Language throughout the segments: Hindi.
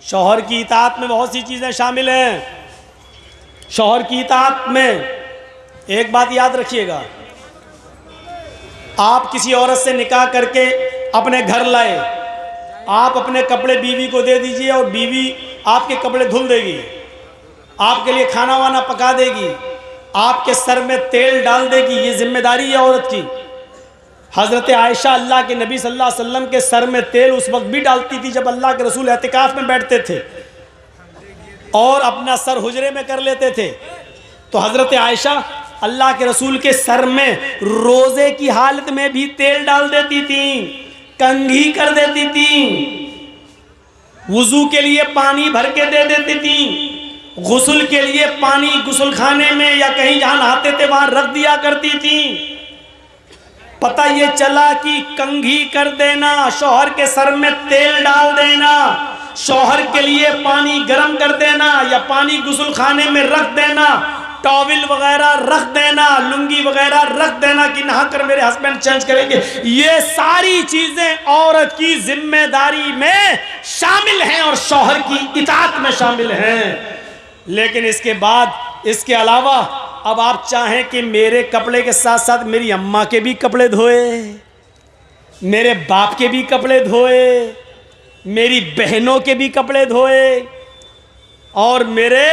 शौहर की इताअत में बहुत सी चीज़ें शामिल हैं। शौहर की इताअत में एक बात याद रखिएगा, आप किसी औरत से निकाह करके अपने घर लाए, आप अपने कपड़े बीवी को दे दीजिए और बीवी आपके कपड़े धुल देगी, आपके लिए खाना वाना पका देगी, आपके सर में तेल डाल देगी। ये जिम्मेदारी है औरत की। हज़रत आयशा अल्लाह के नबी सल्लल्लाहु अलैहि वसल्लम के सर में तेल उस वक्त भी डालती थी जब अल्लाह के रसूल एतिकाफ में बैठते थे और अपना सर हुजरे में कर लेते थे। तो हज़रत आयशा अल्लाह के रसूल के सर में रोज़े की हालत में भी तेल डाल देती थी, कंघी कर देती थी, वुज़ू के लिए पानी भर के दे देती थी, गुस्ल के लिए पानी गुस्ल खाने में या कहीं जहाँ नहाते थे वहाँ रख दिया करती थी। पता ये चला कि कंघी कर देना, शौहर के सर में तेल डाल देना, शौहर के लिए पानी गर्म कर देना या पानी गुस्ल खाने में रख देना, टॉवल वगैरह रख देना, लुंगी वगैरह रख देना कि नहा कर मेरे हस्बैंड चेंज करेंगे, ये सारी चीजें औरत की जिम्मेदारी में शामिल हैं और शौहर की इताअत में शामिल हैं। लेकिन इसके बाद, इसके अलावा अब आप चाहें कि मेरे कपड़े के साथ साथ मेरी अम्मा के भी कपड़े धोए, मेरे बाप के भी कपड़े धोए, मेरी बहनों के भी कपड़े धोए और मेरे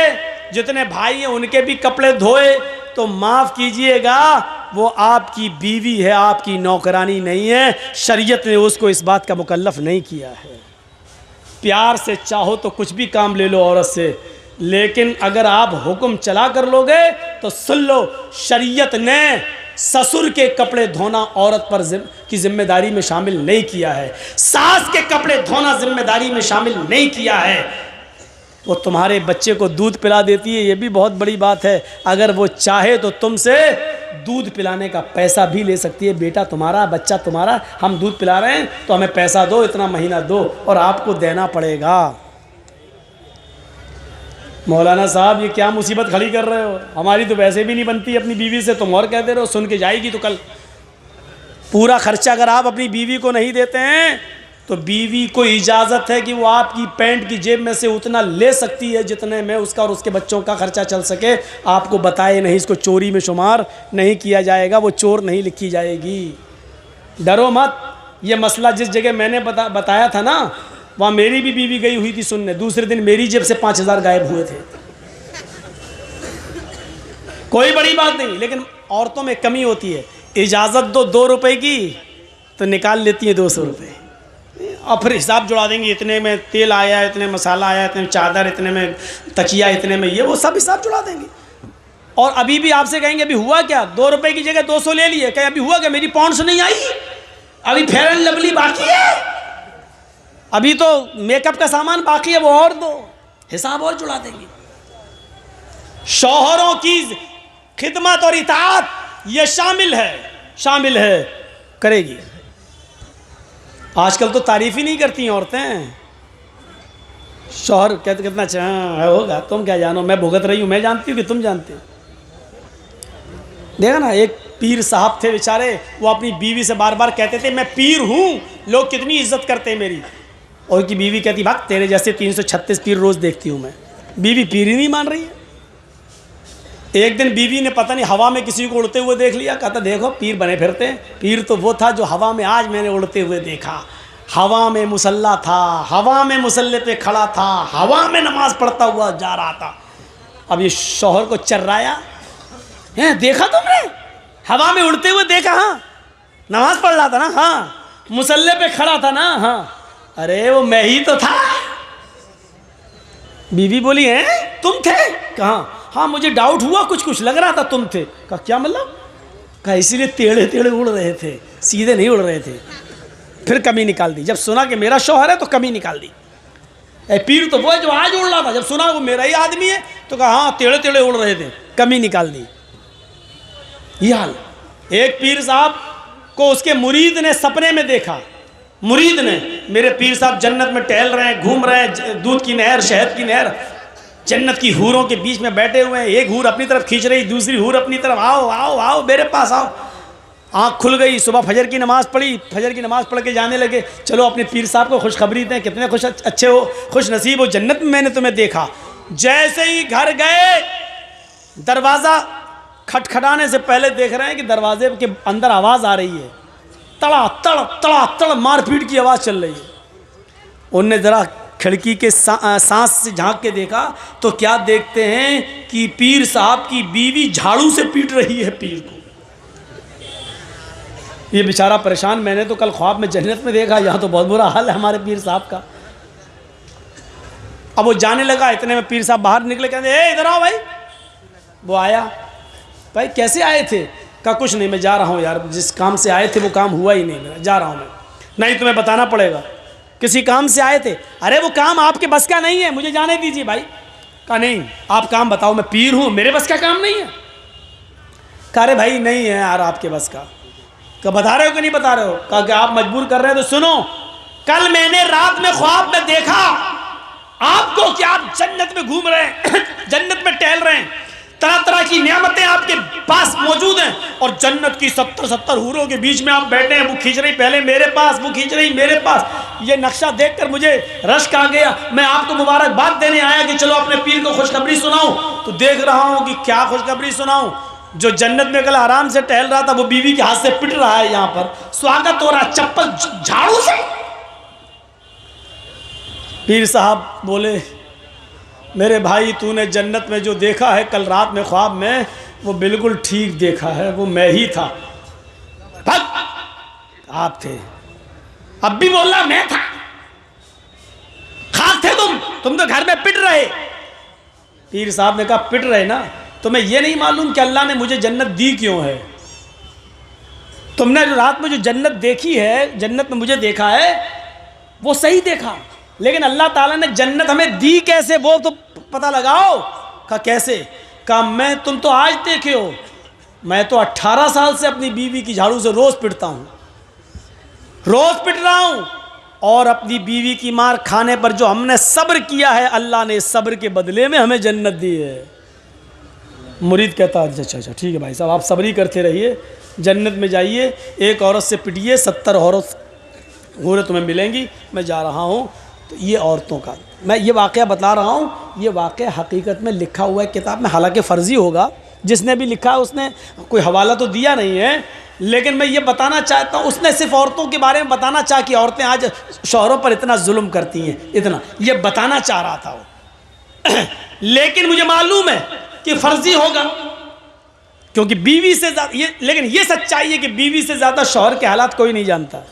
जितने भाई हैं उनके भी कपड़े धोए, तो माफ़ कीजिएगा वो आपकी बीवी है, आपकी नौकरानी नहीं है। शरीयत ने उसको इस बात का मुकल्लफ नहीं किया है। प्यार से चाहो तो कुछ भी काम ले लो औरत से, लेकिन अगर आप हुक्म चला कर लोगे तो सुन लो, शरीयत ने ससुर के कपड़े धोना औरत पर की जिम्मेदारी में शामिल नहीं किया है, सास के कपड़े धोना जिम्मेदारी में शामिल नहीं किया है। वो तुम्हारे बच्चे को दूध पिला देती है, ये भी बहुत बड़ी बात है। अगर वो चाहे तो तुमसे दूध पिलाने का पैसा भी ले सकती है। बेटा तुम्हारा, बच्चा तुम्हारा, हम दूध पिला रहे हैं तो हमें पैसा दो, इतना महीना दो, और आपको देना पड़ेगा। मौलाना साहब ये क्या मुसीबत खड़ी कर रहे हो, हमारी तो वैसे भी नहीं बनती अपनी बीवी से, तुम और कह दे रहे हो, सुन के जाएगी तो कल। पूरा खर्चा अगर आप अपनी बीवी को नहीं देते हैं तो बीवी को इजाज़त है कि वो आपकी पैंट की जेब में से उतना ले सकती है जितने में उसका और उसके बच्चों का खर्चा चल सके। आपको बताए नहीं, इसको चोरी में शुमार नहीं किया जाएगा, वो चोर नहीं लिखी जाएगी। डरो मत। ये मसला जिस जगह मैंने बताया था ना, वहाँ मेरी भी बीवी गई हुई थी सुनने, दूसरे दिन मेरी जेब से 5,000 गायब हुए थे। कोई बड़ी बात नहीं, लेकिन औरतों में कमी होती है। इजाज़त दो 2 रुपए की तो निकाल लेती है 200 रुपये, और फिर हिसाब जुड़ा देंगे, इतने में तेल आया, इतने मसाला आया, इतने में चादर, इतने में तकिया, इतने में ये, वो सब हिसाब जुड़ा देंगे। और अभी भी आपसे कहेंगे अभी हुआ क्या, 2 रुपए की जगह 200 ले लिए, कहे अभी हुआ क्या, मेरी पॉन्ड्स नहीं आई, अभी फेयर एंड लवली बाकी है, अभी तो मेकअप का सामान बाकी है, वो और दो, हिसाब और जुड़ा देंगे। शौहरों की खिदमत और इताअत ये शामिल है, करेगी। आजकल तो तारीफ ही नहीं करती औरतें। शौहर कहते कितना अच्छा होगा, तुम क्या जानो, मैं भुगत रही हूँ, मैं जानती हूँ कि तुम जानते हो। देखा ना, एक पीर साहब थे बेचारे, वो अपनी बीवी से बार बार कहते थे मैं पीर हूँ, लोग कितनी इज्जत करते हैं मेरी। और की बीवी कहती भाग, तेरे जैसे 336 पीर रोज़ देखती हूँ मैं। बीवी पीर ही नहीं मान रही है। एक दिन बीवी ने पता नहीं हवा में किसी को उड़ते हुए देख लिया, कहता देखो पीर बने फिरते हैं। पीर तो वो था जो हवा में आज मैंने उड़ते हुए देखा। हवा में मुसल्ला था, हवा में मुसल्ले पे खड़ा था, हवा में नमाज पढ़ता हुआ जा रहा था। अब ये शौहर को चर्राया, हैं देखा तुमने, हवा में उड़ते हुए देखा, हाँ नमाज पढ़ रहा था ना, हाँ मुसल्ले पे खड़ा था ना, हाँ अरे वो मैं ही तो था। बीवी बोली हैं तुम थे, कहाँ, हाँ मुझे डाउट हुआ, कुछ लग रहा था तुम थे। कहा क्या मतलब, कहा इसीलिए टेढ़े टेढ़े उड़ रहे थे, सीधे नहीं उड़ रहे थे। फिर कमी निकाल दी, जब सुना कि मेरा शौहर है तो कमी निकाल दी। पीर तो वो है जो आज उड़ रहा था, जब सुना वो मेरा ही आदमी है तो कहा हाँ टेढ़े टेढ़े उड़ रहे थे, कमी निकाल दी। ये हाल। एक पीर साहब को उसके मुरीद ने सपने में देखा। मुरीद ने, मेरे पीर साहब जन्नत में टहल रहे हैं, घूम रहे हैं, दूध की नहर, शहद की नहर, जन्नत की हूरों के बीच में बैठे हुए हैं। एक हूर अपनी तरफ खींच रही, दूसरी हूर अपनी तरफ, आओ आओ आओ मेरे पास आओ। आँख खुल गई, सुबह फजर की नमाज़ पढ़ी, फजर की नमाज़ पढ़ के जाने लगे, चलो अपने पीर साहब को खुशखबरी दें, कितने अच्छे हो, खुश नसीब हो, जन्नत में मैंने तुम्हें देखा। जैसे ही घर गए, दरवाज़ा खटखटाने से पहले देख रहे हैं कि दरवाजे के अंदर आवाज़ आ रही है, तड़ा तड़ तड़ा तड़ मारपीट की आवाज़ चल रही है। उनने ज़रा खिड़की के सांस से झांक के देखा तो क्या देखते हैं कि पीर साहब की बीवी झाड़ू से पीट रही है पीर को। ये बेचारा परेशान, मैंने तो कल ख्वाब में जन्नत में देखा, यहाँ तो बहुत बुरा हाल है हमारे पीर साहब का। अब वो जाने लगा, इतने में पीर साहब बाहर निकले, कहते ए इधर आओ भाई। वो आया, भाई कैसे आए थे? कहा कुछ नहीं, मैं जा रहा हूँ यार, जिस काम से आए थे वो काम हुआ ही नहीं, मैं जा रहा हूँ मैं। नहीं तुम्हें बताना पड़ेगा, किसी काम से आए थे। अरे वो काम आपके बस का नहीं है, मुझे जाने दीजिए भाई। कहा नहीं आप काम बताओ, मैं पीर हूँ, मेरे बस का काम नहीं है। कहा अरे भाई नहीं है यार आपके बस का। कहा बता रहे हो कि नहीं बता रहे हो? कहा कि आप मजबूर कर रहे हैं तो सुनो, कल मैंने रात में ख्वाब में देखा आपको कि आप जन्नत में घूम रहे हैं जन्नत में टहल रहे हैं, तरह तरह की नियामतें आपके पास मौजूद हैं, और जन्नत की 70 हूरों के बीच में आप बैठे हैं, वो खींच रही पहले मेरे पास, वो खींच रही मेरे पास। ये नक्शा देखकर मुझे रश्क आ गया, मैं आपको मुबारकबाद देने आया कि चलो अपने पीर को खुशखबरी सुनाऊं। तो देख रहा हूं कि क्या खुशखबरी सुनाऊं, जो जन्नत में कल आराम से टहल रहा था वो बीवी के हाथ से पिट रहा है, यहाँ पर स्वागत हो रहा चप्पल झाड़ू से। पीर साहब बोले मेरे भाई तूने जन्नत में जो देखा है कल रात में ख्वाब में, वो बिल्कुल ठीक देखा है, वो मैं ही था। आप थे? अब भी बोल रहा मैं था? खास थे तुम तो घर में पिट रहे। पीर साहब ने कहा पिट रहे ना, तुम्हें यह नहीं मालूम कि अल्लाह ने मुझे जन्नत दी क्यों है? तुमने जो रात में जो जन्नत देखी है, जन्नत में मुझे देखा है, वो सही देखा, लेकिन अल्लाह ताला ने जन्नत हमें दी कैसे वो तो पता लगाओ। कहा कैसे? कहा मैं, तुम तो आज देखे हो, मैं तो 18 साल से अपनी बीवी की झाड़ू से रोज़ पिटता हूँ, रोज़ पिट रहा हूँ, और अपनी बीवी की मार खाने पर जो हमने सब्र किया है, अल्लाह ने सब्र के बदले में हमें जन्नत दी है। मुरीद कहता है अच्छा ठीक है भाई साहब, आप सब्र ही करते रहिए, जन्नत में जाइए, एक औरत से पिटिए, 70 औरत तुम्हें मिलेंगी, मैं जा रहा हूँ। तो ये औरतों का मैं ये वाक़या बता रहा हूँ, ये वाक़या हकीकत में लिखा हुआ है किताब में, हालांकि फ़र्ज़ी होगा, जिसने भी लिखा है उसने कोई हवाला तो दिया नहीं है, लेकिन मैं ये बताना चाहता हूँ, उसने सिर्फ औरतों के बारे में बताना चाहा कि औरतें आज शौहरों पर इतना जुल्म करती हैं, इतना ये बताना चाह रहा था वो लेकिन मुझे मालूम है कि फ़र्ज़ी होगा, क्योंकि बीवी से ज़्यादा ये, लेकिन ये सच्चाई है कि बीवी से ज़्यादा शौहर के हालात कोई नहीं जानता।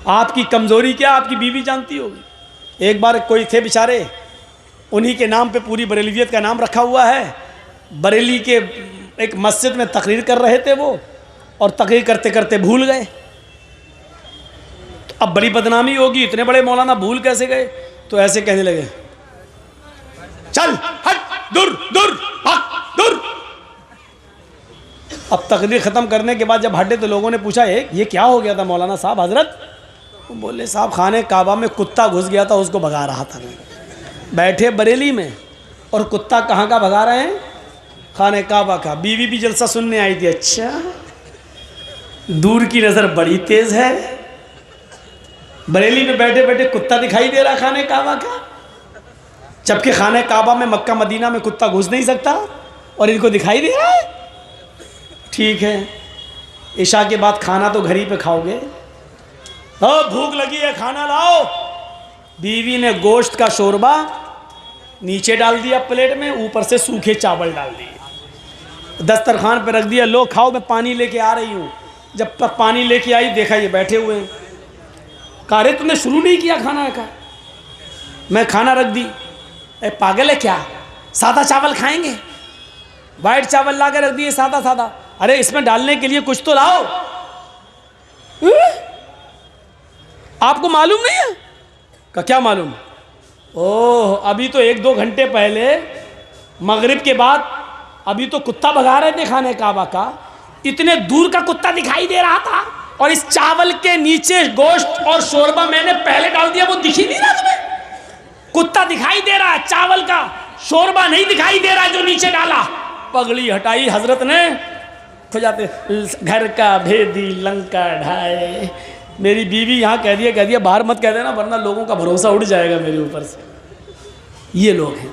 आपकी कमज़ोरी क्या आपकी बीवी जानती होगी। एक बार कोई थे बेचारे, उन्हीं के नाम पे पूरी बरेलवियत का नाम रखा हुआ है, बरेली के एक मस्जिद में तकरीर कर रहे थे वो, और तकरीर करते करते भूल गए। तो अब बड़ी बदनामी होगी, इतने बड़े मौलाना भूल कैसे गए? तो ऐसे कहने लगे चल हट दूर दूर हट दूर। अब तकरीर ख़त्म करने के बाद जब हटे तो लोगों ने पूछा ये क्या हो गया था मौलाना साहब हजरत? वो बोले साहब खाने काबा में कुत्ता घुस गया था, उसको भगा रहा था मैं। बैठे बरेली में, और कुत्ता कहाँ का भगा रहे हैं? खाने काबा का। बीवी भी जलसा सुनने आई थी। अच्छा दूर की नज़र बड़ी तेज़ है, बरेली में बैठे बैठे कुत्ता दिखाई दे रहा खाने काबा का, जबकि खाने काबा में मक्का मदीना में कुत्ता घुस नहीं सकता और इनको दिखाई दे रहा है। ठीक है, इशा के बाद खाना तो घर ही पे खाओगे, भूख लगी है खाना लाओ। बीवी ने गोश्त का शोरबा नीचे डाल दिया प्लेट में, ऊपर से सूखे चावल डाल दिए, दस्तरखान पे रख दिया, लो खाओ, मैं पानी लेके आ रही हूँ। जब तक पानी लेके आई देखा ये बैठे हुए हैं। कहा रे तुमने शुरू नहीं किया खाना का? मैं खाना रख दी। ए पागल है क्या, सादा चावल खाएंगे? वाइट चावल ला के रख दिए सादा सादा। अरे इसमें डालने के लिए कुछ तो लाओ। आपको मालूम नहीं है? का क्या मालूम? ओह अभी तो 1-2 घंटे पहले मगरिब के बाद अभी तो कुत्ता भगा रहे थे खाने काबा का, इतने दूर का कुत्ता दिखाई दे रहा था, और इस चावल के नीचे गोश्त और शोरबा मैंने पहले डाल दिया, वो दिख ही नहीं रहा तुम्हें? कुत्ता दिखाई दे रहा है, चावल का शोरबा नहीं दिखाई दे रहा जो नीचे डाला। पगड़ी हटाई हजरत ने, खो जाते, घर का भेदी लंका ढाए। मेरी बीवी यहाँ कह दिया बाहर मत कह देना वरना लोगों का भरोसा उड़ जाएगा मेरे ऊपर से। ये लोग हैं,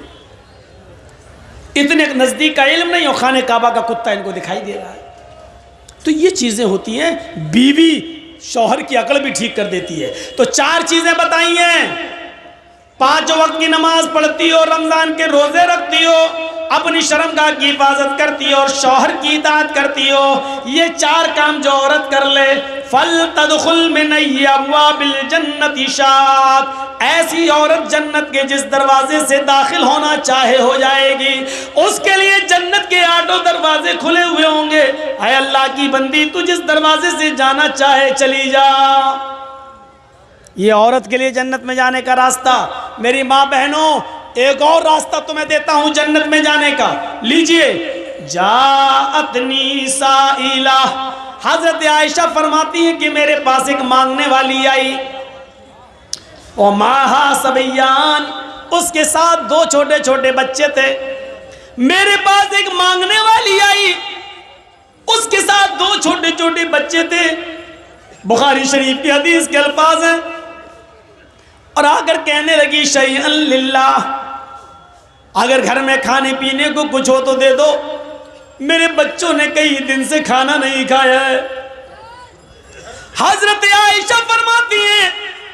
इतने नज़दीक का इल्म नहीं और खाने काबा का कुत्ता इनको दिखाई दे रहा है। तो ये चीज़ें होती हैं, बीवी शौहर की अकल भी ठीक कर देती है। तो 4 चीज़ें बताई हैं, 5 वक्त की नमाज पढ़ती हो, रमज़ान के रोज़े रखती हो, अपनी शर्मगाह की हिफाजत करती हो और शौहर की इताअत करती हो। ये 4 काम जो औरत कर ले, फल तदखुल मिन अब्वाबिल जन्नति शात, ऐसी औरत जन्नत के जिस दरवाजे से दाखिल होना चाहे हो जाएगी। उसके लिए जन्नत के 8 दरवाजे खुले हुए होंगे। ऐ अल्लाह की बंदी, तू जिस दरवाजे से जाना चाहे चली जा। ये औरत के लिए जन्नत में जाने का रास्ता। मेरी माँ बहनों, एक और रास्ता तुम्हें देता हूं जन्नत में जाने का, लीजिए। जाअतनी साइला, हजरत आयशा फरमाती हैं कि मेरे पास एक मांगने वाली आई, और माहा सबयान, उसके साथ 2 छोटे छोटे बच्चे थे। मेरे पास एक मांगने वाली आई, उसके साथ 2 छोटे छोटे बच्चे थे। बुखारी शरीफ की हदीस के अल्फाज हैं। और आकर कहने लगी शैअन लिल्लाह, अगर घर में खाने पीने को कुछ हो तो दे दो, मेरे बच्चों ने कई दिन से खाना नहीं खाया है। हजरत आयशा फरमाती है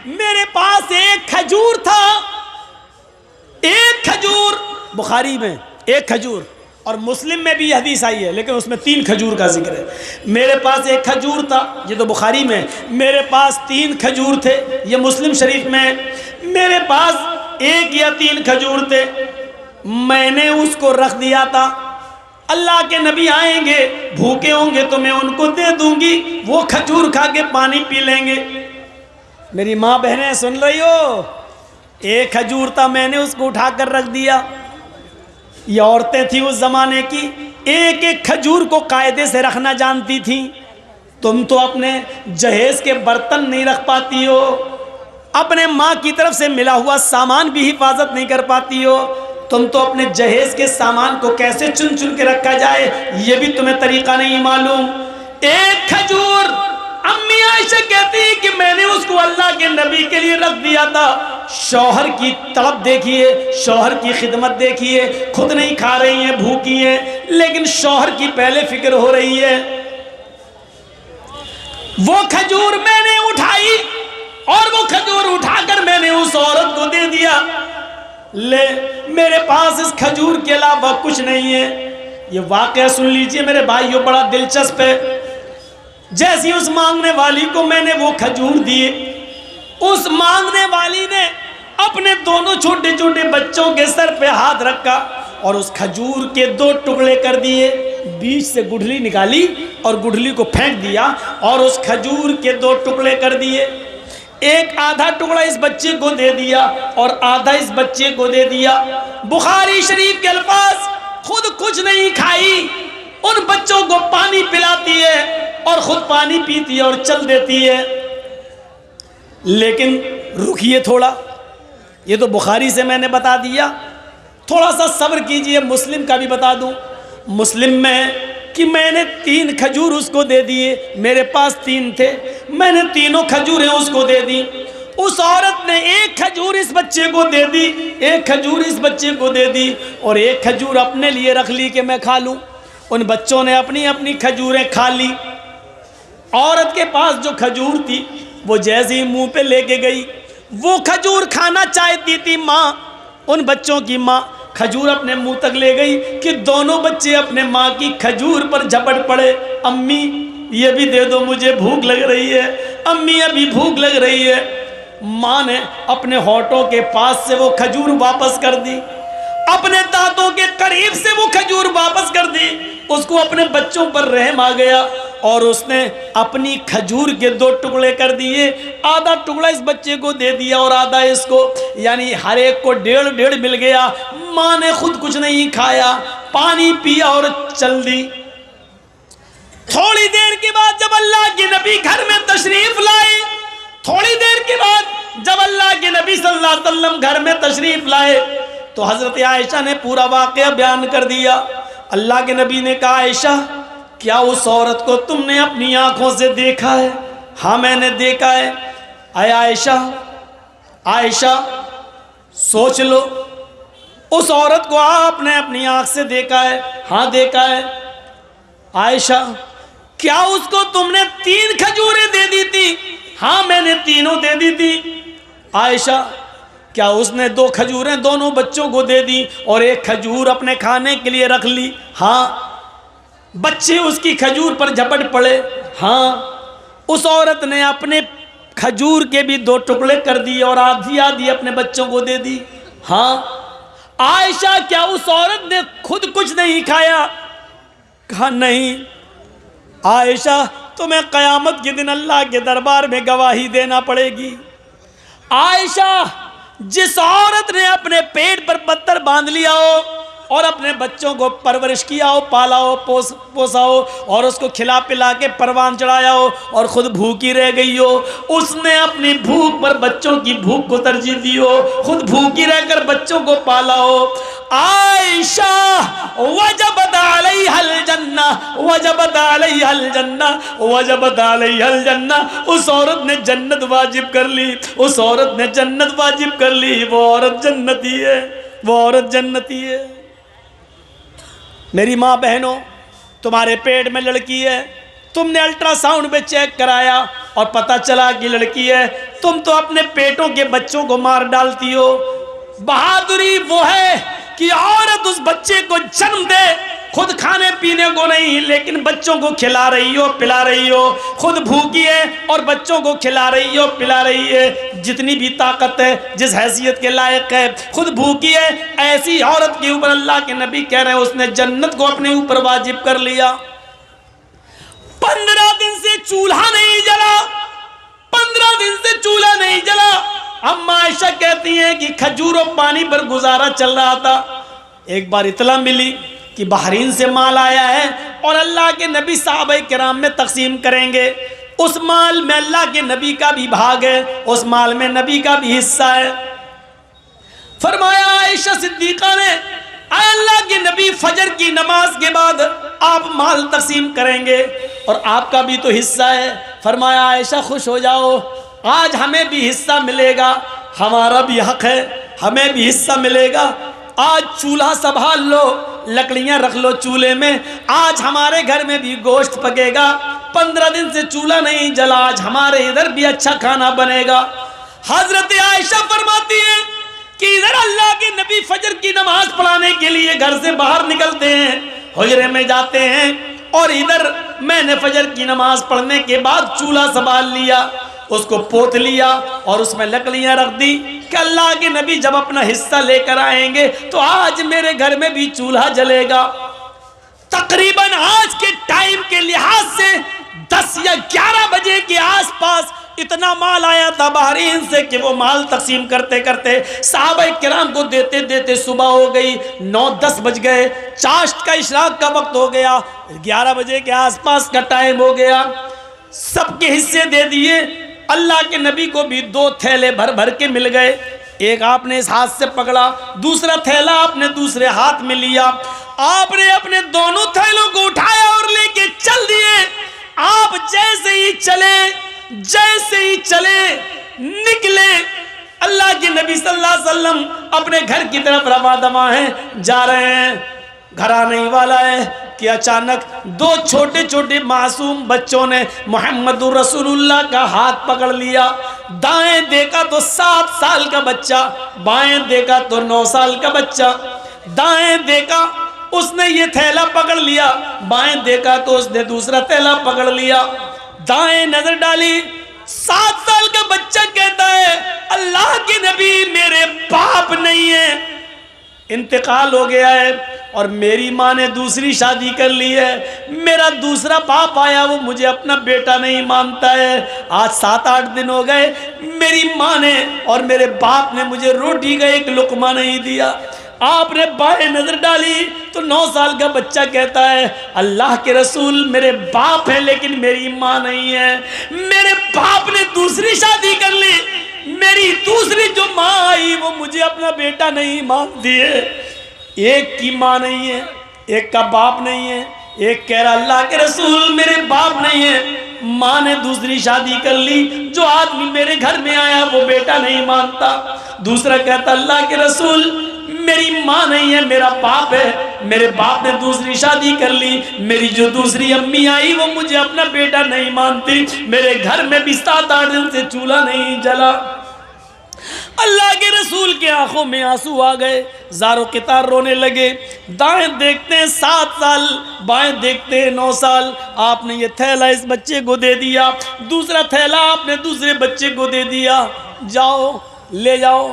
मेरे पास एक खजूर था, एक खजूर, बुखारी में एक खजूर और मुस्लिम में भी हदीस आई है लेकिन उसमें 3 खजूर का जिक्र है। मेरे पास एक खजूर था, ये तो बुखारी में, मेरे पास 3 खजूर थे, ये मुस्लिम शरीफ में। मेरे पास 1 या 3 खजूर थे, मैंने उसको रख दिया था। अल्लाह के नबी आएंगे, भूखे होंगे तो मैं उनको दे दूंगी, वो खजूर खा के पानी पी लेंगे। मेरी माँ बहनें सुन रही हो, 1 खजूर था, मैंने उसको उठाकर रख दिया। ये औरतें थी उस जमाने की, एक एक खजूर को कायदे से रखना जानती थी। तुम तो अपने जहेज के बर्तन नहीं रख पाती हो, अपने माँ की तरफ से मिला हुआ सामान भी हिफाजत नहीं कर पाती हो। तुम तो अपने जहेज के सामान को कैसे चुन चुन के रखा जाए ये भी तुम्हें तरीका नहीं मालूम। 1 खजूर, अम्मी आयशा कहती है कि मैंने उसको अल्लाह के नबी के लिए रख दिया था। शौहर की तड़प देखिए, शौहर की खिदमत देखिए, खुद नहीं खा रही हैं, भूखी हैं, लेकिन शौहर की पहले फिक्र हो रही है। वो खजूर मैंने उठाई और वो खजूर उठाकर मैंने उस औरत को दे दिया। ले, मेरे पास इस खजूर के अलावा कुछ नहीं है। ये वाकया सुन लीजिए मेरे भाइयों, बड़ा दिलचस्प है। जैसी उस मांगने वाली को मैंने वो खजूर दिए, उस मांगने वाली ने अपने दोनों छोटे छोटे बच्चों के सर पे हाथ रखा और उस खजूर के 2 टुकड़े कर दिए, बीच से गुठली निकाली और गुठली को फेंक दिया और उस खजूर के 2 टुकड़े कर दिए। एक आधा टुकड़ा इस बच्चे को दे दिया और आधा इस बच्चे को दे दिया। बुखारी शरीफ के अल्फाज, खुद कुछ नहीं खाई, उन बच्चों को पानी पिलाती है और खुद पानी पीती है और चल देती है। लेकिन रुकिए थोड़ा, ये तो बुखारी से मैंने बता दिया, थोड़ा सा सब्र कीजिए, मुस्लिम का भी बता दूं। मुस्लिम में कि मैंने 3 खजूर उसको दे दिए, मेरे पास 3 थे, मैंने तीनों खजूरें उसको दे दी। उस औरत ने 1 खजूर इस बच्चे को दे दी, 1 खजूर इस बच्चे को दे दी और 1 खजूर अपने लिए रख ली कि मैं खा लूं। उन बच्चों ने अपनी अपनी खजूरें खा ली। औरत के पास जो खजूर थी वो जैसे ही मुंह पे लेके गई, वो खजूर खाना चाहती थी माँ, उन बच्चों की माँ खजूर अपने मुंह तक ले गई कि दोनों बच्चे अपने माँ की खजूर पर झपट पड़े। अम्मी ये भी दे दो, मुझे भूख लग रही है, अम्मी अभी भूख लग रही है। माँ ने अपने होठों के पास से वो खजूर वापस कर दी, अपने दांतों के करीब से वो खजूर वापस कर दी। उसको अपने बच्चों पर रहम आ गया और उसने अपनी खजूर के 2 टुकड़े कर दिए, आधा टुकड़ा इस बच्चे को दे दिया और आधा इसको, यानी हर एक को 1.5 मिल गया। माँ ने खुद कुछ नहीं खाया, पानी पिया और चल दी। थोड़ी देर के बाद जब अल्लाह के नबी घर में तशरीफ लाए, थोड़ी देर के बाद जब अल्लाह के नबी सल्लल्लाहु अलैहि वसल्लम घर में तशरीफ लाए तो हजरत आयशा ने पूरा वाकया बयान कर दिया। अल्लाह के नबी ने कहा, आयशा क्या उस औरत को तुमने अपनी आंखों से देखा है? हाँ मैंने देखा है। अय आयशा, आयशा सोच लो, उस औरत को आपने अपनी आंख से देखा है? हाँ देखा है। आयशा, क्या उसको तुमने 3 खजूरें दे दी थी? हाँ मैंने तीनों दे दी थी। आयशा, क्या उसने 2 खजूरें दोनों बच्चों को दे दी और 1 खजूर अपने खाने के लिए रख ली? हाँ। बच्चे उसकी खजूर पर झपट पड़े? हाँ। उस औरत ने अपने खजूर के भी 2 टुकड़े कर दिए और आधी आधी अपने बच्चों को दे दी? हाँ। आयशा, क्या उस औरत ने खुद कुछ नहीं खाया? कहा नहीं। आयशा, तुम्हें कयामत के दिन अल्लाह के दरबार में गवाही देना पड़ेगी। आयशा, जिस औरत ने अपने पेट पर पत्थर बांध लिया हो और अपने बच्चों को परवरिश किया हो, पाला हो, पोसा हो और उसको खिला पिला के परवान चढ़ाया हो और खुद भूखी रह गई हो, उसने अपनी भूख पर बच्चों की भूख को तरजीह दी हो, खुद भूखी रहकर बच्चों को पाला हो। आयशा, वजबत अलैहल जन्ना, वजबत अलैहल जन्ना, वजबत अलैहल जन्ना। उस औरत ने जन्नत वाजिब कर ली, उस औरत ने जन्नत वाजिब कर ली। वो औरत जन्नती है, वो औरत जन्नती है। मेरी माँ बहनों, तुम्हारे पेट में लड़की है, तुमने अल्ट्रासाउंड में चेक कराया और पता चला कि लड़की है, तुम तो अपने पेटों के बच्चों को मार डालती हो। बहादुरी वो है कि औरत उस बच्चे को जन्म दे, खुद खाने पीने को नहीं लेकिन बच्चों को खिला रही हो, पिला रही हो, खुद भूखी है और बच्चों को खिला रही हो, पिला रही है। जितनी भी ताकत है, जिस हैसियत के लायक है, खुद भूखी है, ऐसी औरत के ऊपर अल्लाह के नबी कह रहे हैं उसने जन्नत को अपने ऊपर वाजिब कर लिया। 15 दिन से चूल्हा नहीं जला, 15 दिन से चूल्हा नहीं जला। अम्मा आयशा कहती हैं कि खजूर और पानी पर गुजारा चल रहा था। एक बार इतला मिली कि बहरीन से माल आया है और अल्लाह के नबी साहबे किराम में तकसीम करेंगे। उस माल में अल्लाह के नबी का भी भाग है, उस माल में नबी का भी हिस्सा है। फरमाया आयशा सिद्दीका ने, अल्लाह के नबी फजर की नमाज के बाद आप माल तकसीम करेंगे और आपका भी तो हिस्सा है। फरमाया आयशा खुश हो जाओ, आज हमें भी हिस्सा मिलेगा, हमारा भी हक है, हमें भी हिस्सा मिलेगा। आज चूल्हा संभाल लो, लकड़ियां रख लो चूल्हे में, आज हमारे घर में भी गोश्त पकेगा। 15 दिन से चूल्हा नहीं जला, आज हमारे इधर भी अच्छा खाना बनेगा। हजरत आयशा फरमाती है कि इधर अल्लाह के नबी फजर की नमाज पढ़ाने के लिए घर से बाहर निकलते हैं, हुजरे में जाते हैं और इधर मैंने फजर की नमाज पढ़ने के बाद चूल्हा संभाल लिया, उसको पोत लिया और उसमें लकड़ियां रख दी कि अल्लाह के नबी जब अपना हिस्सा लेकर आएंगे तो आज मेरे घर में भी चूल्हा जलेगा। तकरीबन आज के टाइम के लिहाज से 10 या 11 बजे के आसपास इतना माल आया था बहरीन से कि वो माल तकसीम करते करते सहाबाए किराम को देते देते सुबह हो गई, 9-10 बज गए, चाश्त का इशराक का वक्त हो गया, 11 बजे के आसपास का टाइम हो गया। सबके हिस्से दे दिए। अल्लाह के नबी को भी 2 थैले भर भर के मिल गए। एक आपने इस हाथ से पकड़ा, दूसरा थैला आपने दूसरे हाथ में लिया। आपने अपने दोनों थैलों को उठाया और लेके चल दिए। आप जैसे ही चले निकले, अल्लाह के नबी सल्लल्लाहु अलैहि वसल्लम अपने घर की तरफ रवा दवा हैं, जा रहे हैं। घर आने ही वाला है कि अचानक 2 छोटे छोटे मासूम बच्चों ने मोहम्मदुर रसूलुल्लाह का हाथ पकड़ लिया। दाएं देखा तो 7 साल का बच्चा, बाएं देखा तो 9 साल का बच्चा। दाएं देखा उसने ये थैला पकड़ लिया, बाएं देखा तो उसने दूसरा थैला पकड़ लिया। दाएं नजर डाली, 7 साल का बच्चा कहता है अल्लाह के नबी मेरे बाप नहीं है, इंतकाल हो गया है और मेरी माँ ने दूसरी शादी कर ली है। मेरा दूसरा बाप आया, वो मुझे अपना बेटा नहीं मानता है। आज 7-8 दिन हो गए, मेरी माँ ने और मेरे बाप ने मुझे रोटी का एक लुकमा नहीं दिया। आपने बाएं नजर डाली तो 9 साल का बच्चा कहता है अल्लाह के रसूल मेरे बाप है लेकिन मेरी माँ नहीं है। मेरे बाप ने दूसरी शादी कर ली, मेरी दूसरी जो माँ आई वो मुझे अपना बेटा नहीं मानती है। एक की माँ नहीं है, एक का बाप नहीं है, एक कह रहा अल्लाह के रसूल मेरे बाप नहीं है, माँ ने दूसरी शादी कर ली, जो आदमी मेरे घर में आया वो बेटा नहीं मानता। दूसरा कहता अल्लाह के रसूल मेरी माँ नहीं है, मेरा बाप है, मेरे बाप ने दूसरी शादी कर ली, मेरी जो दूसरी अम्मी आई वो मुझे अपना बेटा नहीं मानती, मेरे घर में भी 7-8 दिन से चूल्हा नहीं जला। अल्लाह के रसूल के आंखों में आंसू आ गए, ज़ारो कितार रोने लगे। दाएं देखते हैं 7 साल, बाएं देखते हैं 9 साल। आपने ये थैला इस बच्चे को दे दिया, दूसरा थैला आपने दूसरे बच्चे को दे दिया, जाओ ले जाओ।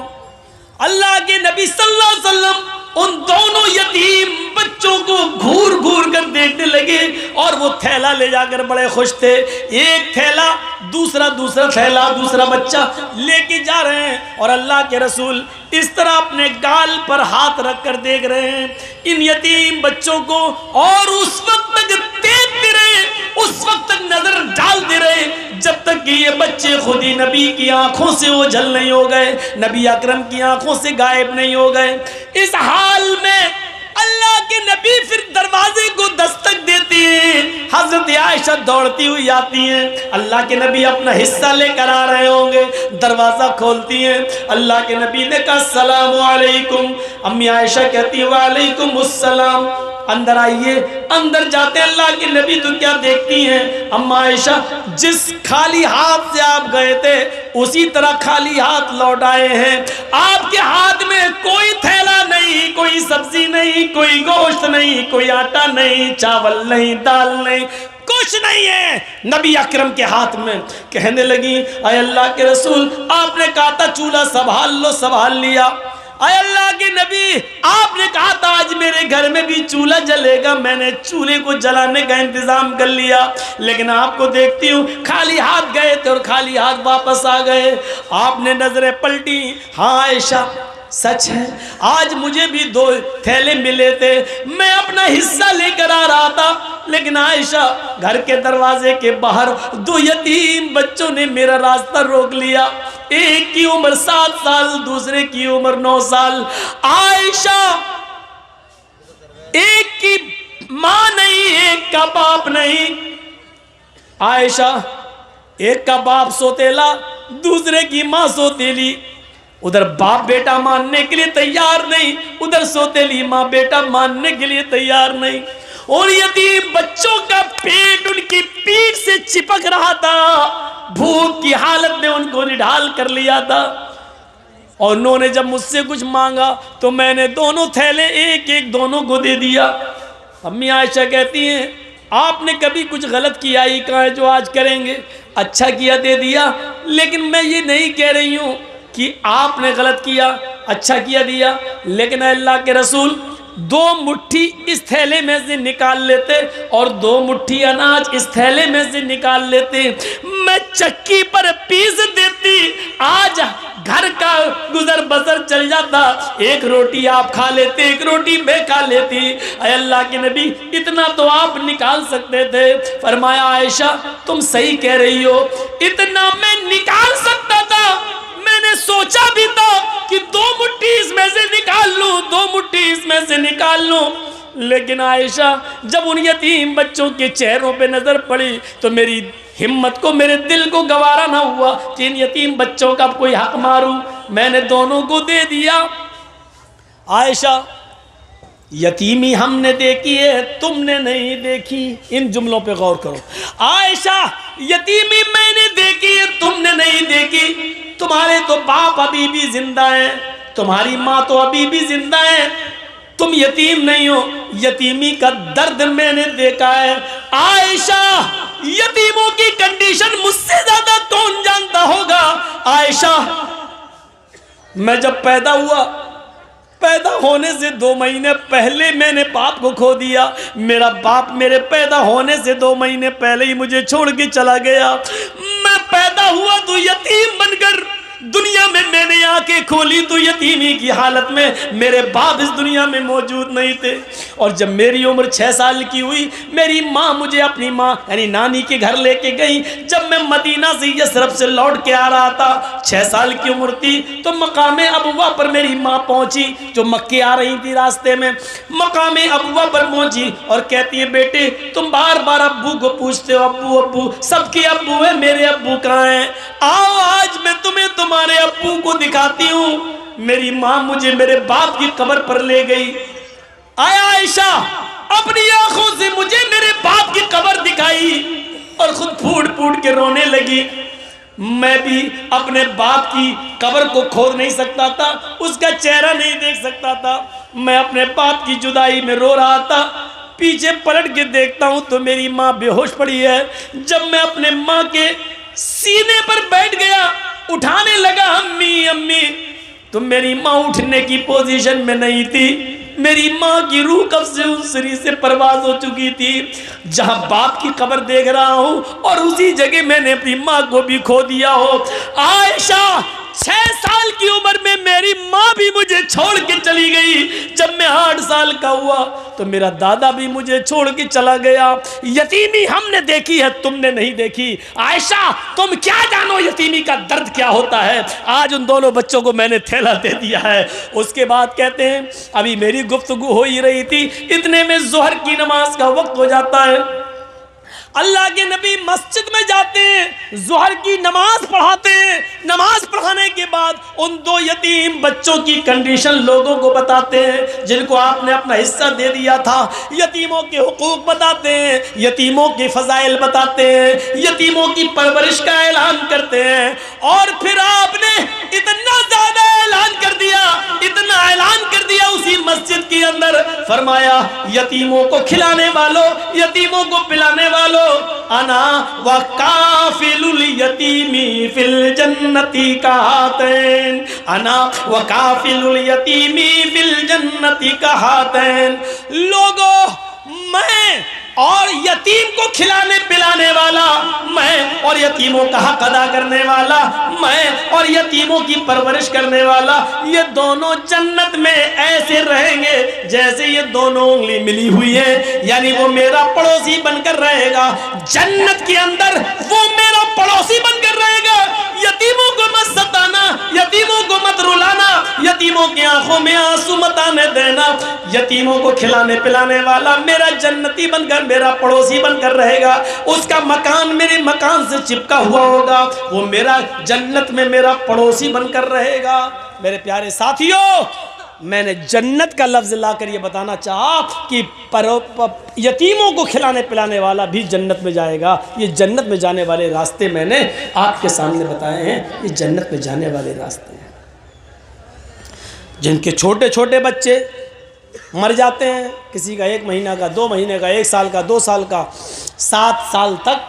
अल्लाह के नबी सल्लल्लाहु अलैहि वसल्लम उन दोनों यतीम बच्चों को घूर घूर कर देखने लगे और वो थैला ले जाकर बड़े खुश थे। एक थैला दूसरा थैला दूसरा बच्चा लेके जा रहे हैं और अल्लाह के रसूल इस तरह अपने गाल पर हाथ रख कर देख रहे हैं इन यतीम बच्चों को, और उस वक्त तक देखते रहे, उस वक्त तक नजर डालते रहे जब तक कि ये बच्चे खुद ही नबी की आंखों से ओझल नहीं हो गए, नबी अकरम की आंखों से गायब नहीं हो गए। इस हाल में अल्लाह के नबी फिर दरवाजे को दस्तक देती हैं, हजरत आयशा दौड़ती हुई आती हैं, अल्लाह के नबी अपना हिस्सा लेकर आ रहे होंगे, दरवाजा खोलती हैं। अल्लाह के नबी ने कहा अस्सलामु अलैकुम, अम्मी आयशा कहती है वालेकुम अस्सलाम, अंदर आइए। अंदर जाते अल्लाह के नबी तो क्या देखती हैं अम्मा आयशा, जिस खाली हाथ से आप गए थे उसी तरह खाली हाथ लौट आए हैं। आपके हाथ में कोई थैला नहीं, कोई सब्जी नहीं, कोई गोश्त नहीं, कोई आटा नहीं, चावल नहीं, दाल नहीं, कुछ नहीं है नबी अकरम के हाथ में। कहने लगी अय अल्लाह के रसूल आपने कहा था चूल्हा संभाल लो, संभाल लिया। अय अल्लाह के नबी आपने कहा था आज मेरे घर में भी चूल्हा जलेगा, मैंने चूल्हे को जलाने का इंतजाम कर लिया, लेकिन आपको देखती हूँ खाली हाथ गए थे और खाली हाथ वापस आ गए। आपने नजरें पलटी, हाँ आयशा सच है, आज मुझे भी 2 थैले मिले थे, मैं अपना हिस्सा लेकर आ रहा था, लेकिन आयशा घर के दरवाजे के बाहर 2 यतीम बच्चों ने मेरा रास्ता रोक लिया, एक की उम्र 7 साल, दूसरे की उम्र 9 साल। आयशा एक की मां नहीं, एक का बाप नहीं। आयशा एक का बाप सोतेला, दूसरे की मां सोतेली। उधर बाप बेटा मानने के लिए तैयार नहीं, उधर सोतेली माँ बेटा मानने के लिए तैयार नहीं, और यतीम बच्चों का पेट उनकी पीठ से चिपक रहा था, भूख की हालत में उनको निढाल कर लिया था। और उन्होंने जब मुझसे कुछ मांगा तो मैंने 2 थैले एक एक दोनों को दे दिया। अम्मी आयशा कहती हैं आपने कभी कुछ गलत किया ही कहाँ है जो आज करेंगे, अच्छा किया दे दिया, लेकिन मैं ये नहीं कह रही हूँ कि आपने गलत किया, अच्छा किया दिया, लेकिन अल्लाह के रसूल 2 मुट्ठी इस थैले में से निकाल लेते और 2 मुट्ठी अनाज इस थैले में से निकाल लेते, मैं चक्की पर पीस देती, आज घर का गुजर बसर चल जाता, 1 रोटी आप खा लेते, 1 रोटी मैं खा लेती। अल्लाह के नबी इतना तो आप निकाल सकते थे। फरमाया आयशा तुम सही कह रही हो, इतना मैं निकाल सकता था, मैंने सोचा भी था कि 2 मुट्ठी इसमें से निकाल लूं, 2 मुट्ठी इसमें से निकाल लूं, लेकिन आयशा जब उन यतीम बच्चों के चेहरों पे नजर पड़ी तो मेरी हिम्मत को, मेरे दिल को गवारा ना हुआ कि इन यतीम बच्चों का कोई हक मारूं, मैंने दोनों को दे दिया। आयशा यतीमी हमने देखी है, तुमने नहीं देखी, इन जुमलों पे गौर करो। आयशा यतीमी मैंने देखी है, तुमने नहीं देखी, तुम्हारे तो बाप अभी भी जिंदा हैं, तुम्हारी माँ तो अभी भी जिंदा है, तुम यतीम नहीं हो, यतीमी का दर्द मैंने देखा है। आयशा यतीमों की कंडीशन मुझसे ज्यादा कौन जानता होगा। आयशा मैं जब पैदा हुआ, पैदा होने से 2 महीने पहले मैंने बाप को खो दिया, मेरा बाप मेरे पैदा होने से 2 महीने पहले ही मुझे छोड़ के चला गया, मैं पैदा हुआ तो यतीम बनकर, दुनिया में मैंने आंखें खोली तो यतीमी की हालत में मेरे बाप इस दुनिया में मौजूद नहीं थे। और जब मेरी उम्र 6 साल की हुई, मेरी माँ मुझे अपनी माँ यानी नानी के घर लेके गई। जब मैं मदीना से यसरब से लौट के आ रहा था, 6 साल की उम्र थी, तो मकामे अबवा पर मेरी माँ पहुंची जो मक्के आ रही थी। रास्ते में मकामे अबवा पर पहुंची और कहती है, बेटे तुम बार बार अब्बू को पूछते हो, अब्बू अब्बू, सबके अब्बू है, मेरे अब्बू कहाँ हैं? आओ आज मैं तुम्हें तुम्हारे अब्बू को दिखाती हूँ। मेरी माँ मुझे मेरे बाप की कब्र पर ले गई। आया आयशा अपनी आंखों से मुझे मेरे बाप की कब्र दिखाई और खुद फूट फूट के रोने लगी। मैं भी अपने बाप की कब्र को खोद नहीं सकता था, उसका चेहरा नहीं देख सकता था। मैं अपने बाप की जुदाई में रो रहा था। पीछे पलट के देखता हूं तो मेरी माँ बेहोश पड़ी है। जब मैं अपने माँ के सीने पर बैठ गया, उठाने लगा अम्मी अम्मी, तो मेरी माँ उठने की पोजीशन में नहीं थी। मेरी माँ की रूह कब से उस शरीर से परवाज हो चुकी थी। जहां बाप की कब्र देख रहा हूं और उसी जगह मैंने अपनी माँ को भी खो दिया हो। आयशा 6 साल की उम्र में मेरी माँ भी मुझे छोड़ के चली गई। जब मैं 8 साल का हुआ तो मेरा दादा भी मुझे छोड़ के चला गया। यतीमी हमने देखी है, तुमने नहीं देखी। आयशा तुम क्या जानो यतीमी का दर्द क्या होता है। आज उन दोनों बच्चों को मैंने थैला दे दिया है। उसके बाद कहते हैं, अभी मेरी गुफ्तगू हो ही रही थी, इतने में ज़ोहर की नमाज का वक्त हो जाता है। अल्लाह के नबी मस्जिद में जाते हैं, ज़ोहर की नमाज पढ़ाते हैं। नमाज पढ़ाने के बाद उन 2 यतीम बच्चों की कंडीशन लोगों को बताते हैं जिनको आपने अपना हिस्सा दे दिया था। यतीमों के हुकूक बताते हैं, यतीमों के फजाइल बताते हैं, यतीमों की परवरिश का ऐलान करते हैं। और फिर आपने इतना ज़्यादा ऐलान कर दिया, इतना ऐलान कर दिया उसी मस्जिद के अंदर, फरमाया यतीमों को खिलाने वालों, यतीमों को पिलाने वालों, अना व काफिलुल यतीमी फिल जन्नती कहातैन, अना व काफिलुल यतीमी फिल जन्नती कहातैन। लोगों, मैं और यतीम को खिलाने पिलाने वाला मैं, और यतीमों का हक अदा करने वाला मैं, और यतीमों की परवरिश करने वाला, ये दोनों जन्नत में ऐसे रहेंगे जैसे ये दोनों उंगली मिली हुई है। यानी वो मेरा पड़ोसी बनकर रहेगा जन्नत के अंदर, वो मेरा पड़ोसी बनकर रहेगा। यतीमों को मत सताना, यतीमों को मत रुलाना, यतीमों की आंखों में आंसू मत आने देना। यतीमों को खिलाने पिलाने वाला मेरा जन्नती बनकर, मेरा पड़ोसी बनकर रहेगा। उसका मकान मेरे मकान से चिपका हुआ होगा, वो मेरा जन्नत में मेरा पड़ोसी बनकर रहेगा। मेरे प्यारे साथियों, मैंने जन्नत का लफ्ज़ लाकर ये बताना चाहा कि यतीमों को खिलाने पिलाने वाला भी जन्नत में जाएगा। ये जन्नत में जाने वाले रास्ते मैंने आपके सामने बताए हैं। ये जन्नत में जाने वाले रास्ते हैं। जिनके छोटे छोटे बच्चे मर जाते हैं, किसी का 1 महीना का, 2 महीने का, 1 साल का, 2 साल का, 7 साल तक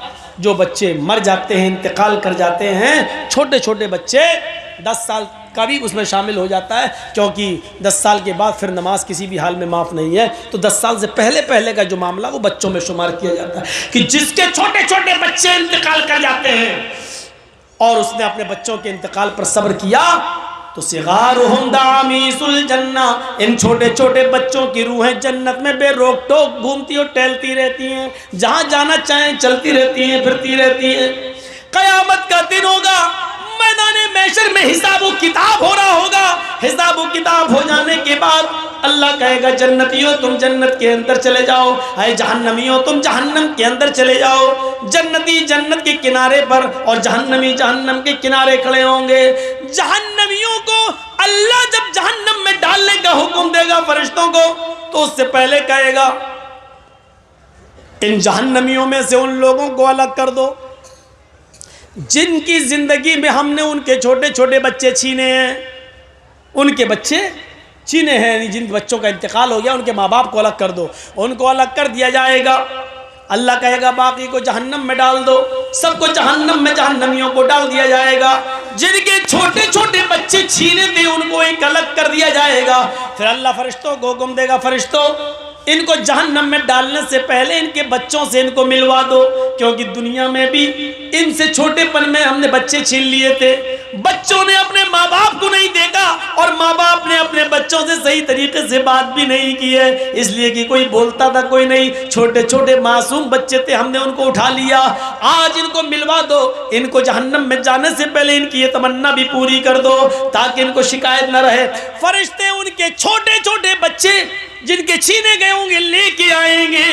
जो बच्चे मर जाते हैं, इंतकाल कर जाते हैं, छोटे छोटे बच्चे, 10 साल का भी उसमें शामिल हो जाता है, क्योंकि 10 साल के बाद फिर नमाज किसी भी हाल में माफ़ नहीं है। तो 10 साल से पहले पहले का जो मामला वो बच्चों में शुमार किया जाता है कि जिसके छोटे छोटे बच्चे इंतकाल कर जाते हैं और उसने अपने बच्चों के इंतकाल पर सब्र किया, तो सिगारुहुम दामीसुल जन्ना, इन छोटे छोटे बच्चों की रूहें जन्नत में बेरोक टोक घूमती और टहलती रहती हैं, जहां जाना चाहें चलती रहती हैं, फिरती रहती हैं। कयामत का दिन होगा, मैदाने महशर में हिसाब किताब हो रहा होगा। हिसाब किताब हो जाने के बाद अल्लाह कहेगा, जन्नतियों तुम जन्नत के अंदर चले जाओ, है जहन्नमियों तुम जहन्नम के अंदर चले जाओ। जन्नती जन्नत के किनारे पर और जहन्नमी जहन्नम के किनारे खड़े होंगे। जहन्नमियों को अल्लाह जब जहन्नम में डालने का हुक्म देगा फरिश्तों को, तो उससे पहले कहेगा, इन जहन्नमियों में से उन लोगों को अलग कर दो जिनकी जिंदगी में हमने उनके छोटे छोटे बच्चे छीने हैं, उनके बच्चे छीने हैं, जिन बच्चों का इंतकाल हो गया उनके माँ बाप को अलग कर दो। उनको अलग कर दिया जाएगा। अल्लाह कहेगा बाकी को जहन्नम में डाल दो, सबको जहन्नम में जहन्नमियों को डाल दिया जाएगा। जिनके छोटे छोटे बच्चे छीने थे उनको एक अलग कर दिया जाएगा। फिर अल्लाह फरिश्तों को हुक्म देगा, फरिश्तों इनको जहन्नम में डालने से पहले इनके बच्चों से इनको मिलवा दो, क्योंकि दुनिया में भी इनसे छोटेपन में हमने बच्चे छीन लिए थे। बच्चों ने अपने माँ बाप को नहीं देखा और माँ बाप ने अपने बच्चों से सही तरीके से बात भी नहीं की है, इसलिए कि कोई बोलता था कोई नहीं। छोटे छोटे मासूम बच्चे थे, हमने उनको उठा लिया। आज इनको मिलवा दो, इनको जहन्नम में जाने से पहले इनकी ये तमन्ना भी पूरी कर दो ताकि इनको शिकायत न रहे। फरिश्ते उनके छोटे छोटे बच्चे जिनके छीने गए होंगे लेके आएंगे,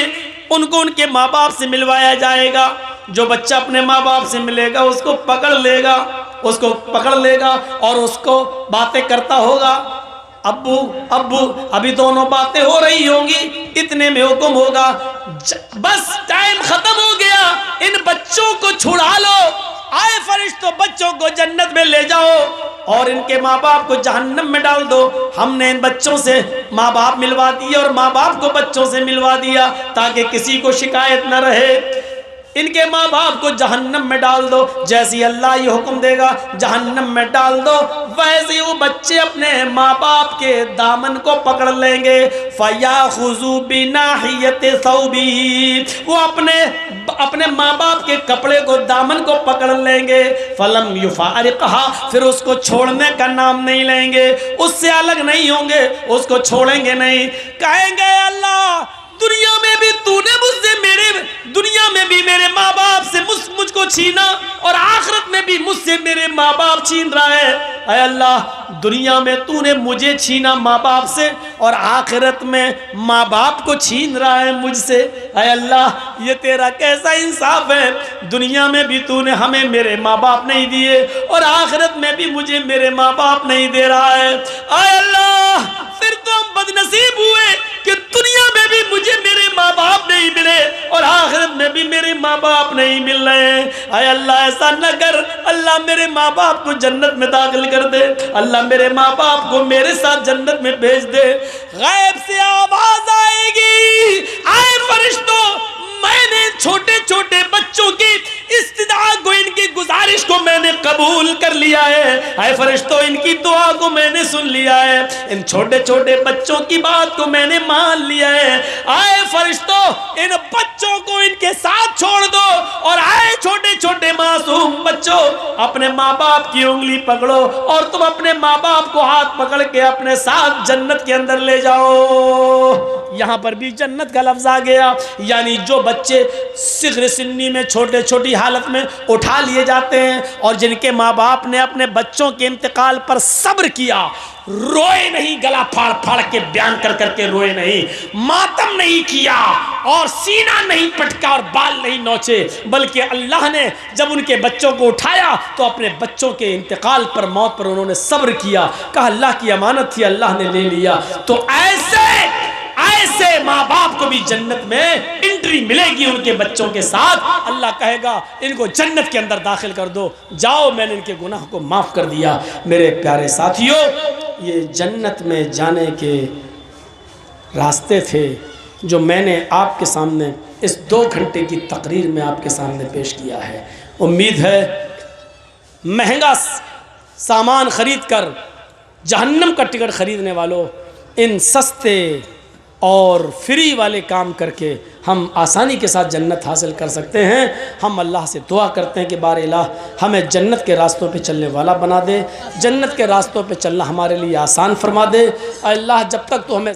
उनको उनके माँ बाप से मिलवाया जाएगा। जो बच्चा अपने माँ बाप से मिलेगा उसको पकड़ लेगा और उसको बातें करता होगा, अब्बू अब्बू। अभी दोनों बातें हो रही होंगी, इतने में हुक्म होगा बस टाइम खत्म हो गया, इन बच्चों को छुड़ा लो। आए फरिश्तों, बच्चों को जन्नत में ले जाओ और इनके माँ बाप को जहन्नम में डाल दो। हमने इन बच्चों से माँ बाप मिलवा दिए और माँ बाप को बच्चों से मिलवा दिया ताकि किसी को शिकायत न रहे। इनके माँ बाप को जहन्नम में डाल दो, जैसे अल्लाह ये हुक्म देगा जहन्नम में डाल दो, वैसे वो बच्चे अपने माँ बाप के दामन को पकड़ लेंगे। फयाखुज़ू बिनाहियति सौबी, वो अपने माँ बाप के कपड़े को दामन को पकड़ लेंगे। फलम युफारिक़हा, फिर उसको छोड़ने का नाम नहीं लेंगे, उससे अलग नहीं होंगे, उसको छोड़ेंगे नहीं। कहेंगे अल्लाह दुनिया में भी तूने मेरे माँ बाप से मुझको छीना और आखिरत में भी मुझसे मेरे माँ बाप छीन रहा है। ऐ अल्लाह, दुनिया में तूने मुझे छीना माँ बाप से और आखिरत में माँ बाप को छीन रहा है मुझसे। ऐ अल्लाह, ये तेरा कैसा इंसाफ है, दुनिया में भी तूने हमें मेरे माँ बाप नहीं दिए और आखिरत में भी मुझे मेरे माँ बाप नहीं दे रहा है। ऐ अल्लाह, फिर तो हम बदनसीब हुए कि दुनिया में भी मुझे मेरे माँ बाप नहीं मिले और आखिरत में भी मेरे माँ बाप नहीं मिल रहे हैं। ऐ अल्लाह, ऐसा न कर, अल्लाह मेरे माँ बाप को जन्नत में दाखिल कर दे, अल्लाह मेरे माँ बाप को मेरे साथ जन्नत में भेज दे। गैब से आवाज आएगी, आए फरिश्तों, मैंने छोटे छोटे बच्चों की इस्तिदा को, इनकी गुजारिश को मैंने कबूल कर लिया है। ऐ फरिश्तों, इनकी दुआ को मैंने सुन लिया है, इन छोटे छोटे बच्चों की बात को मैंने मान लिया है। आए फरिश्तों, इन बच्चों को इनके साथ छोड़ दो और आए छोटे छोटे मासूम बच्चों, अपने माँ बाप की उंगली पकड़ो और तुम अपने माँ बाप को हाथ पकड़ के अपने साथ जन्नत के अंदर ले जाओ। यहाँ पर भी जन्नत का लफ्ज आ गया, यानी जो बच्चे सिग़्र सिन्नी में छोटे छोटी हालत में उठा लिए जाते हैं और जिनके माँ बाप ने अपने बच्चों के इंतकाल पर सब्र किया, रोए नहीं, गला फाड़ फाड़ के बयान कर करके रोए नहीं, मातम नहीं किया और सीना नहीं पटका और बाल नहीं नोचे, बल्कि अल्लाह ने जब उनके बच्चों को उठाया तो अपने बच्चों के इंतकाल पर, मौत पर उन्होंने सब्र किया। कहा अल्लाह की अमानत थी, अल्लाह ने ले लिया। तो ऐसे माँ बाप को भी जन्नत में एंट्री मिलेगी उनके बच्चों के साथ। अल्लाह कहेगा इनको जन्नत के अंदर दाखिल कर दो, जाओ मैंने इनके गुनाह को माफ़ कर दिया। मेरे प्यारे साथियों, ये जन्नत में जाने के रास्ते थे जो मैंने आपके सामने इस 2 घंटे की तकरीर में आपके सामने पेश किया है। उम्मीद है महंगा सामान ख़रीद कर जहन्नम का टिकट ख़रीदने वालों, इन सस्ते और फ्री वाले काम करके हम आसानी के साथ जन्नत हासिल कर सकते हैं। हम अल्लाह से दुआ करते हैं कि बार इलाह हमें जन्नत के रास्तों पे चलने वाला बना दे, जन्नत के रास्तों पे चलना हमारे लिए आसान फरमा दे। अल्लाह जब तक तो हमें